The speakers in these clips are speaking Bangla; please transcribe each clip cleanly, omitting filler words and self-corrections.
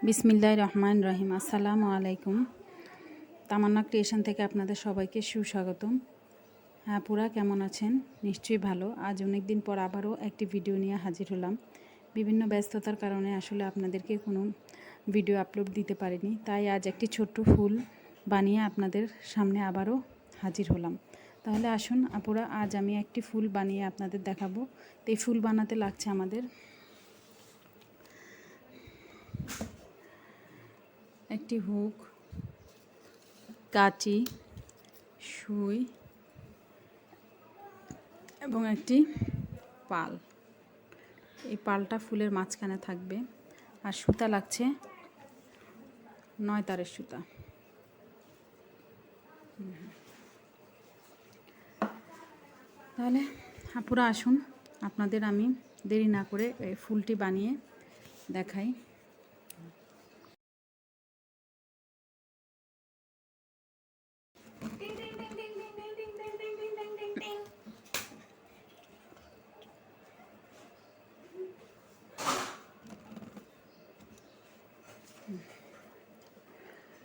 বিসমিল্লাহির রহমানির রহিম। আসসালামু আলাইকুম। তামান্না ক্রিয়েশন থেকে আপনাদের সবাইকে সুস্বাগতম। হ্যাঁ পুরা কেমন আছেন? নিশ্চয়ই ভালো। আজ অনেক দিন পর আবারও একটি ভিডিও নিয়ে হাজির হলাম। বিভিন্ন ব্যস্ততার কারণে আসলে আপনাদেরকে কোনো ভিডিও আপলোড দিতে পারিনি, তাই আজ একটি ছোট্ট ফুল বানিয়ে আপনাদের সামনে আবারও হাজির হলাম। তাহলে আসুন আপুরা, আজ আমি একটি ফুল বানিয়ে আপনাদের দেখাবো। তো এই ফুল বানাতে লাগছে আমাদের একটি হুক, কাঁচি, সুই এবং একটি পাল। এই পালটা ফুলের মাঝখানে থাকবে। আর সুতা লাগছে 9 তারের সুতা। তাহলে আপুরা আসুন, আপনাদের আমি দেরি না করে এই ফুলটি বানিয়ে দেখাই।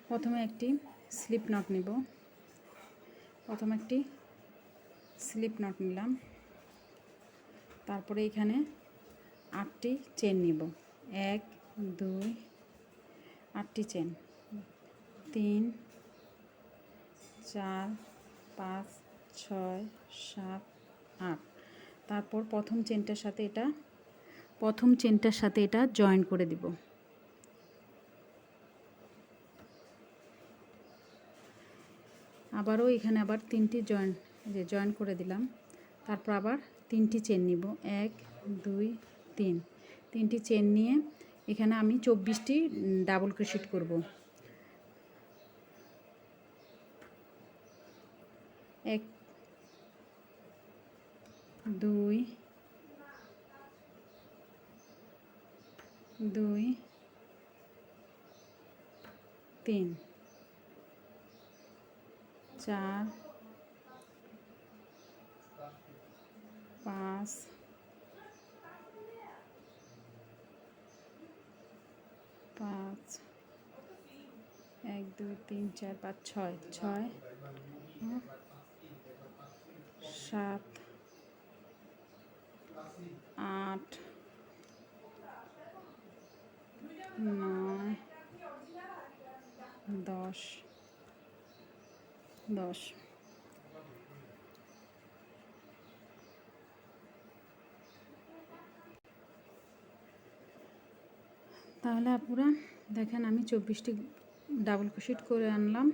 প্রথমে একটি স্লিপ নট নিব। প্রথমে একটি স্লিপ নট নিলাম। তারপরে এখানে 8টি চেন নিব। 1 2 8টি চেন, 3 4 5 6 7 8। তারপর প্রথম চেনটার সাথে এটা জয়েন করে দিব। আবারও এখানে আবার 3টি জয়েন করে দিলাম। তারপর আবার 3টি চেন নিব। 1 2 3। 3টি চেন নিয়ে এখানে আমি 24টি ডাবল ক্রোশেট করব। 1 2 2 3 4 5 5 1 2 3 4 5 6 6 7 8 9 10 10। তাহলে আপুরা দেখেন, আমি 24টি ডাবল ক্রোশেট করে আনলাম।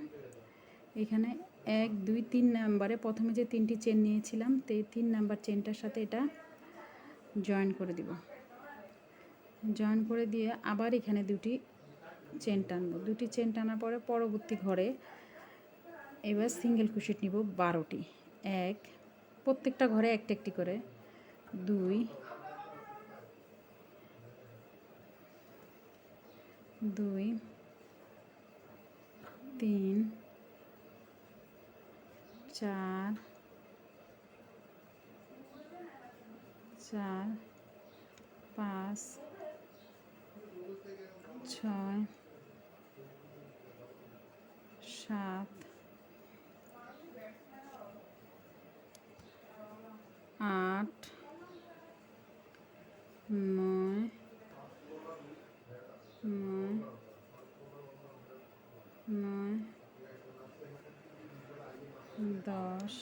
এখানে 1 2 3 নাম্বারে প্রথমে যে 3টি চেন নিয়েছিলাম, তো এই 3 নাম্বার চেনটার সাথে এটা জয়েন করে দিব। জয়েন করে দিয়ে আবার এখানে 2টি চেন টানবো। 2টি চেন টানার পরে পরবর্তী ঘরে এবার সিঙ্গেল ক্রোশেট নিব 12টি। 1, প্রত্যেকটা ঘরে একটা একটি করে, 2 2 3 4 4 5 6 7 8 9 9 9 10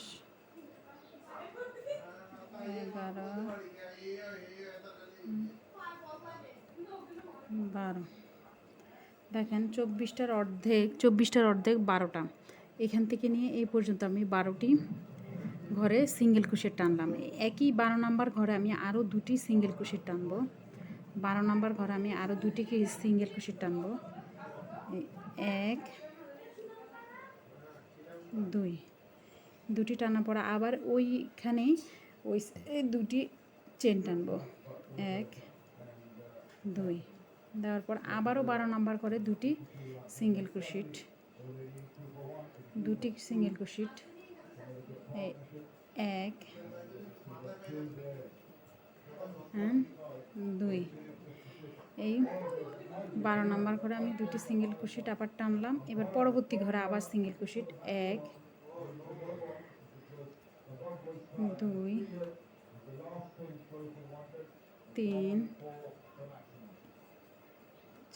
11 12। দেখেন 24টার অর্ধেক 12টা। এখান থেকে নিয়ে এই পর্যন্ত আমি 12টি ঘরে সিঙ্গেল ক্রোশেট টানলাম। একই 12 নাম্বার ঘরে আমি আরও 2টি সিঙ্গেল ক্রোশেট টানবো। 12 নাম্বার ঘরে আমি আরও 2টি সিঙ্গেল ক্রোশেট টানবো। 1 2, 2টি টানার পর আবার ওইখানেই ওই 2টি চেন টানবো। 1 2 দেওয়ার পর আবারও 12 নাম্বার করে 2টি সিঙ্গেল ক্রোশেট, 2টি সিঙ্গেল ক্রোশেট। 1 2 এই 12 নম্বর ঘরে আমি দুটি সিঙ্গেল ক্রোশেট আবার টানলাম। এবার পরবর্তী ঘরে আবার সিঙ্গেল ক্রোশেট 1 2 3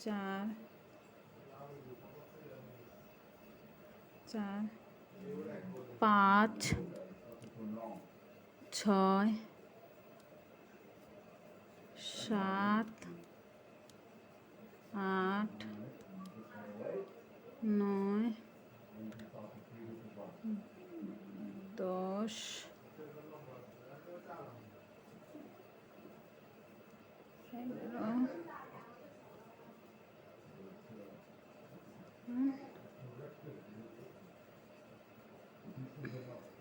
4 5 6 7 8 9 10 11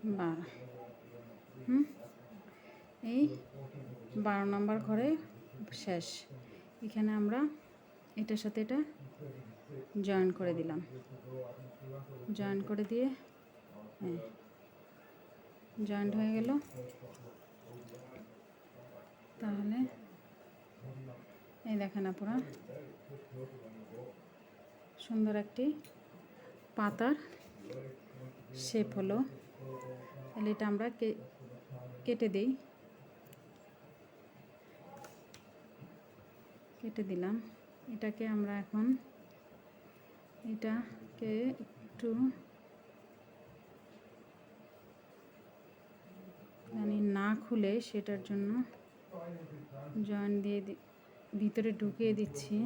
12 এই 12 নম্বর ঘরে শেষ। এখানে আমরা এটার সাথে এটা জয়েন করে দিলাম, জয়েন করে দিয়ে জয়েন্ট হয়ে গেল। তাহলে এই দেখেন আপনারা সুন্দর একটি পাতার শেপ হলো। তাহলে এটা আমরা কেটে দিই, কেটে দিলাম। এটাকে আমরা এখন এটাকে একটু মানে না খুলে সেটার জন্য জয়েন দিয়ে ভিতরে ঢুকিয়ে দিচ্ছি।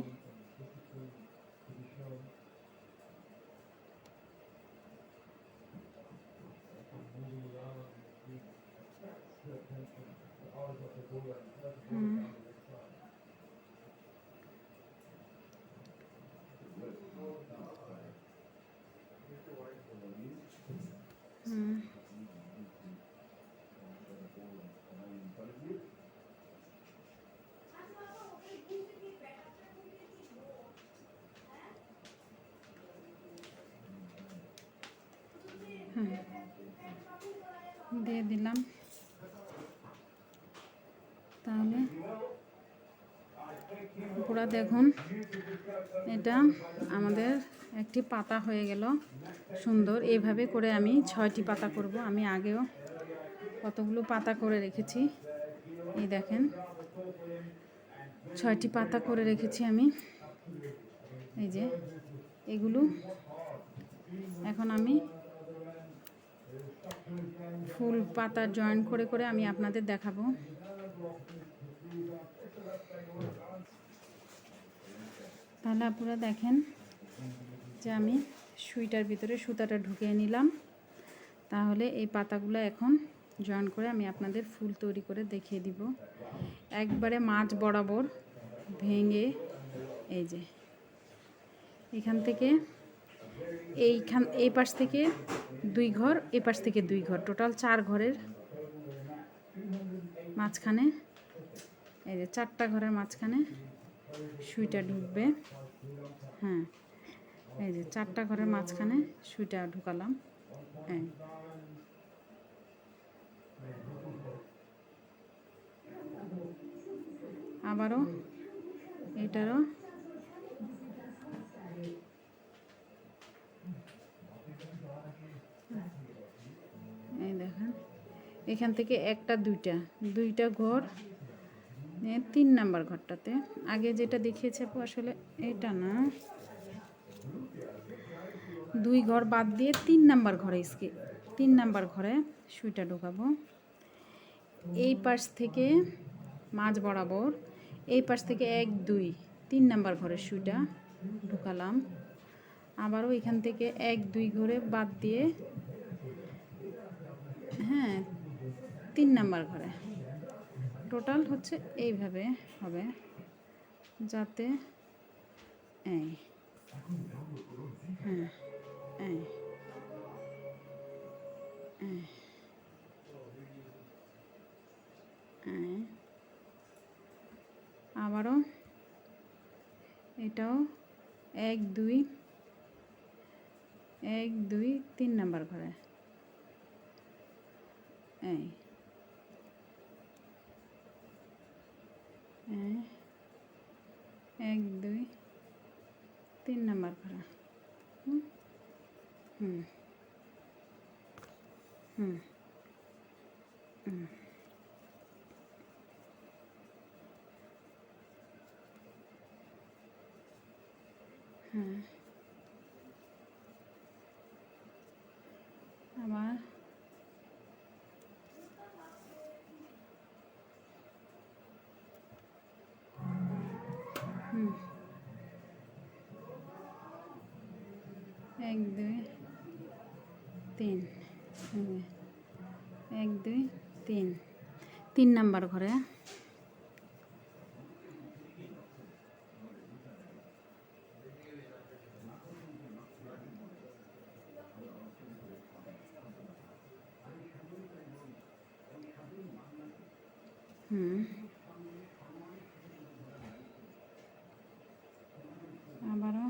দিয়ে দিলাম। তাহলে পুরা দেখুন এটা আমাদের একটি পাতা হয়ে গেল সুন্দর। এইভাবে করে আমি 6টি পাতা করব। আমি আগেও কতগুলো পাতা করে রেখেছি, এই দেখেন 6টি পাতা করে রেখেছি আমি। এই যে এগুলো এখন আমি ফুল পাতা জয়েন করে করে আমি আপনাদের দেখাবো। তাহলে আপনারা দেখেন যে আমি সুইটার ভিতরে সুতাটা ঢুকিয়ে নিলাম। তাহলে এই পাতাগুলো এখন জয়েন করে আমি আপনাদের ফুল তৈরি করে দেখিয়ে দিব। একবারে মাঝ বরাবর ভেঙে এই যে এখান থেকে এই পাশ থেকে 2 ঘর, এই পাশ থেকে 2 ঘর, টোটাল 4 ঘরের মাঝখানে এই যে 4টা ঘরের মাঝখানে সুইটা ঢুকবে। হ্যাঁ, এই যে 4টা ঘরের মাঝখানে সুইটা ঢুকালাম। আবারও এটারও এই দেখেন এখান থেকে একটা দুইটা ঘর, 3 নাম্বার ঘরটাতে আগে যেটা দেখিয়েছে আসলে এটা না, 2 ঘর বাদ দিয়ে 3 নাম্বার ঘরে 3 নাম্বার ঘরে সুইটা ঢোকাবো। এই পাশ থেকে মাঝ বরাবর, এই পাশ থেকে 1 2 3 নাম্বার ঘরের সুইটা ঢোকালাম। আবারও এখান থেকে 1 2 ঘরে বাদ দিয়ে হ্যাঁ 3 নাম্বার ঘরে, টোটাল হচ্ছে এইভাবে হবে যাতে এই হ্যাঁ আবারও এটাও 1 2 3 নাম্বার ঘরে এই 1 2 3 নাম্বার করা। হুম হুম হুম হুম হ্যাঁ, আবার হুম 1 2 3 হুম 1 2 3 3 নাম্বার ঘরে। হুম আবারও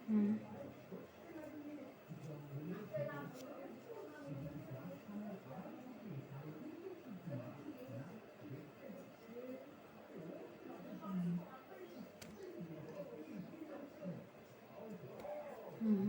হুম হুম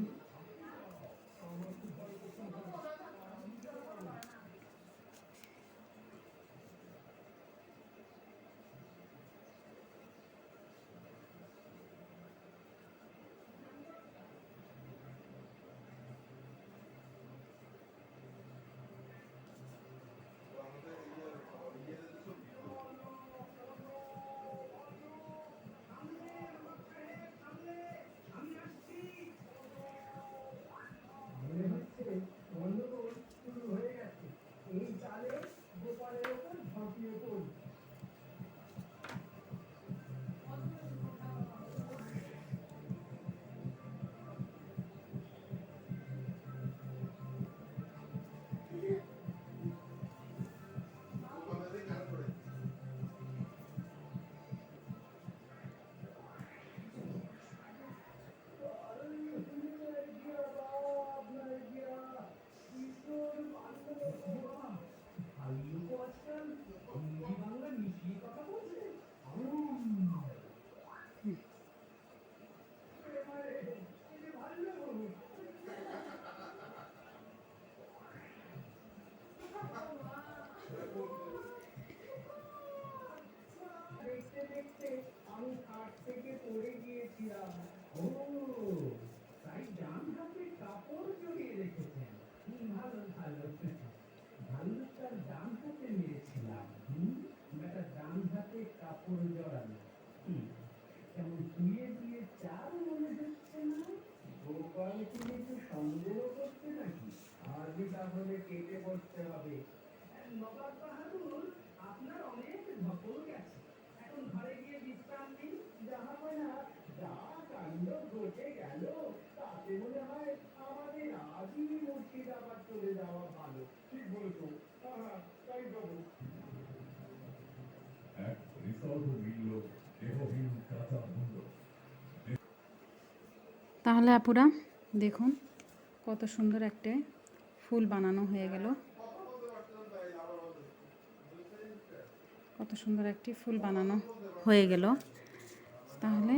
তাহলে আপুরা দেখুন কত সুন্দর একটা ফুল বানানো হয়ে গেল। কত সুন্দর একটি ফুল বানানো হয়ে গেল। তাহলে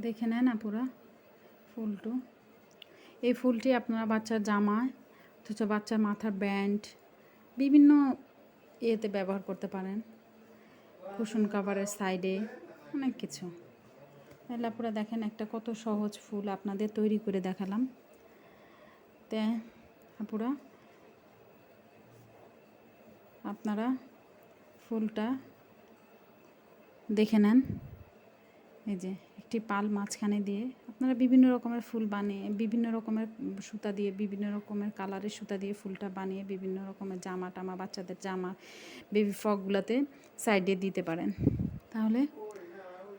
দেখে নেন আপুরা ফুলটু। এই ফুলটি আপনারা বাচ্চার জামা অথচ বাচ্চার মাথার ব্যান্ড বিভিন্ন ইয়েতে ব্যবহার করতে পারেন, কুশন কাভারের সাইডে, অনেক কিছু। তাহলে আপুরা দেখেন একটা কত সহজ ফুল আপনাদের তৈরি করে দেখালাম। তে আপুরা আপনারা ফুলটা দেখে নেন। এই যে একটি পাল মাঝখানে দিয়ে আপনারা বিভিন্ন রকমের ফুল বানিয়ে, বিভিন্ন রকমের সুতা দিয়ে, বিভিন্ন রকমের কালারের সুতা দিয়ে ফুলটা বানিয়ে বিভিন্ন রকমের জামা টামা, বাচ্চাদের জামা, বেবি ফ্রকগুলোতে সাইডে দিতে পারেন। তাহলে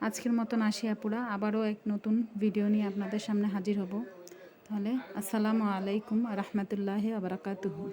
আজকের মতন আসি আপুরা, আবারও এক নতুন ভিডিও নিয়ে আপনাদের সামনে হাজির হব। তাহলে আসসালামু আলাইকুম রহমতুল্লাহি ওয়া বারাকাতুহু।